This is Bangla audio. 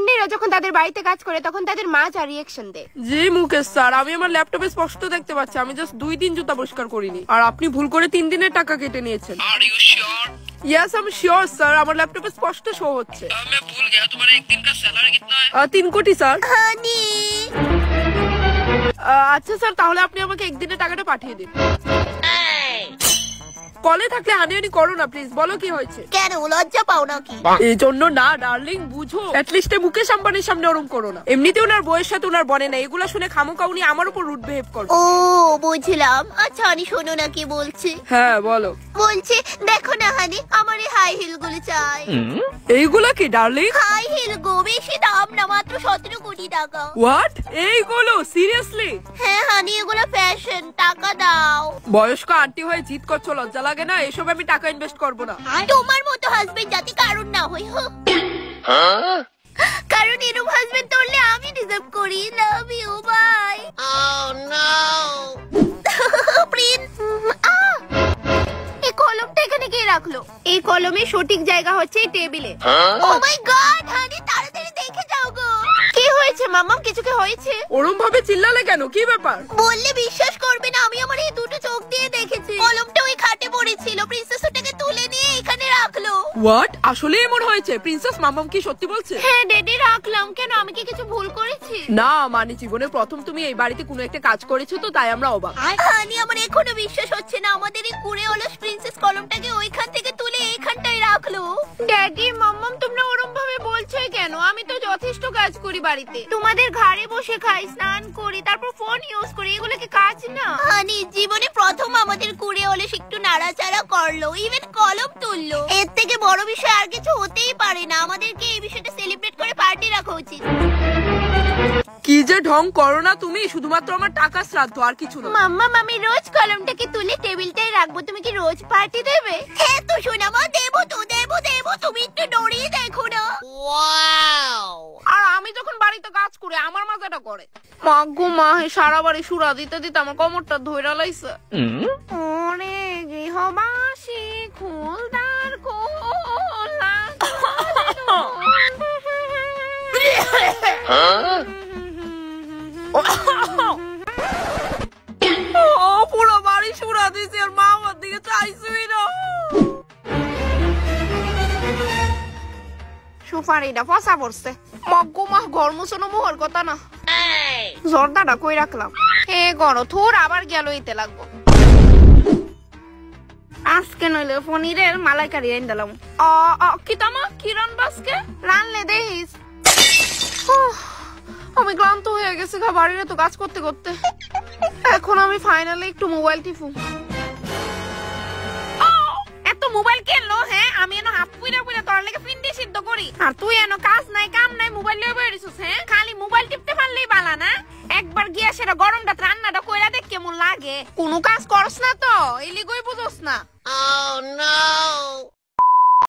অন্যেরা যখন তাদের বাড়িতে কাজ করে তখন তাদের মা যা রিঅ্যাকশন দেয়। জি মুকেশ স্যার, আমি আমার ল্যাপটপে স্পষ্ট দেখতে পাচ্ছি আমি জাস্ট 2 দিন জুতা পরিষ্কার করিনি, আর আপনি ভুল করে 3 দিনের টাকা কেটে নিয়েছেন। Are you sure? Yes I am sure sir, আমার ল্যাপটপে স্পষ্ট শো হচ্ছে। मैं भूल गया, तुम्हारा एक दिन का सैलरी कितना है? 3 কোটি স্যার। হানি আচ্ছা স্যার, তাহলে আপনি আমাকে একদিনের টাকাটা পাঠিয়ে দিন। কলে থাকলে হানিহানি করো না প্লিজ, বলো কি হয়েছে। কেন লজ্জা পাও নাকি? এই জন্য না ডার্লিং, বুঝো অ্যাটলিস্ট মুকেশ আম্বানির সামনে ওরম করো না। এমনিতে ওনার বউয়ের সাথে ওনার বনে না, এগুলা শুনে খামোকা উনি আমার উপর রুড বিহেভ করে। ও বুঝলাম। আচ্ছা হানি শোনো না কি বলছি। হ্যাঁ বলো। বলছে দেখো না হানি, আমার এই হাই হিল গুলো চাই। এইগুলা কি ডার্লিং? হাই হিল গো, বেশি দাম না, মাত্র 17 কোটি টাকা। হোয়াট? এইগুলো সিরিয়াসলি? হ্যাঁ হানি, এগুলো ফ্যাশন, টাকা দাও। বয়স্ক আন্টি হয়ে জিদ করছো, লজ্জা লাগে না? এসব আমি টাকা ইনভেস্ট করবো না। তোমার মতো হাজবেন্ড যাতে কারণ না হই, কারণ এরকম হাজবেন্ড তোরলে আমি ডিজার্ভ করি। Love you, bye. Oh no Prince, এই কলমটা এখানে কে রাখলো? এই কলমের সঠিক জায়গা হচ্ছে এই টেবিলে। ও মাই গড হানি, তাড়াতাড়ি দেখে যাও গো। কি হয়েছে মাম্মা, কিছু কি হয়েছে? ওরম ভাবে চিল্লালে কেন, কি ব্যাপার? বললে বিশ্বাস করবে না, আমি আমার এই দুটো চোখ দিয়ে দেখেছি। কলমটা ওই খাটে পড়েছিল, প্রিন্সেস ওটাকে তুলে নিয়ে এখানে রাখলো। হোয়াট? আসলে এমন হয়েছে? প্রিন্সেস মামাম কি সত্যি বলছে? হ্যাঁ ডেডি রাখলাম। কেন, আমি কি কিছু ভুল করেছি? না মানে জীবনে প্রথম তুমি এই বাড়িতে কোনো একটা কাজ করেছো তো তাই আমরা অবাক। হানি আমার এখনো বিশ্বাস হচ্ছে না, আমাদের এই কুড়ে অলস প্রিন্সেস কলমটাকে ওইখান থেকে তুলে এইখানটায় রাখলো। ড্যাডি মাম্মাম তোমরা ওরম ভাবে বলছোই কেন? আমি তো যথেষ্ট কাজ করি বাড়িতে, তোমাদের ঘরে বসে খাই, স্নান করি, তারপর ফোন ইউজ করি, এগুলো কি কাজ না? হানি জীবনে প্রথম আমাদের কুড়ে অলস একটু নাড়াচাড়া করলো, ইভেন কলম তুললো। এর থেকে বড় বিষয় আর কিছু হতেই পারে না। আমাদেরকে এই বিষয়টা সেলিব্রেট করে পার্টি রাখা উচিত। কি যে ঢং করো না তুমি, শুধুমাত্র আমার টাকা শ্রাদ্ধ আর কিছু না। মাম্মা আমি রোজ কলমটাকে তুলে টেবিলটায় রাখবো, তুমি কি রোজ পার্টি দেবে? হ্যাঁ তো শোনা মা, দেবো তো, দেবো দেবো, তুমি একটু ডরিয়ে দেখো না। ওয়াও, আর আমি যখন বাড়িতে কাজ করি আমার মাথাটা করে। মা গো মা, সারা বাড়ি সুরা দিতে দিতে আমার কোমরটা ধইরা লাইছে। ওরে গৃহবাসী খুলদার কোলা পুরো বাড়ি সুরা দিয়েছে আর মা আমার দিকে চাইছই না। সুপারিটা ফসা পড়ছে। মগ্গো মা, ঘর মুছানো মোহর কথা না। জর্দাটা কই রাখলাম? হে গড় থুর, আবার গেল ইতে লাগবো। আজকে নইলে পনিরের মালাইকারি আইন দিলাম। কি তামা কি রানবাসকে রানলে দেখিস। আমি ক্লান্ত হয়ে গেছি বাড়িতে তো কাজ করতে করতে। এখন আমি ফাইনালি একটু মোবাইল টিপু। এত মোবাইল কেনলো? হ্যাঁ আমি এনো হাফ পুইরা পুইরা তোর লাগে পিন্ডি সিদ্ধ করি, আর তুই এনো কাজ নাই কাম নাই মোবাইল লিয়ে বেরিয়েছিস। হ্যাঁ খালি মোবাইল টিপতে পারলেই বালা না? একবার গিয়া সেটা গরমটা রান্নাটা কইরা দেখ কেমন লাগে। কোনো কাজ করস না তো, এলিগই বুঝোস না। Oh no!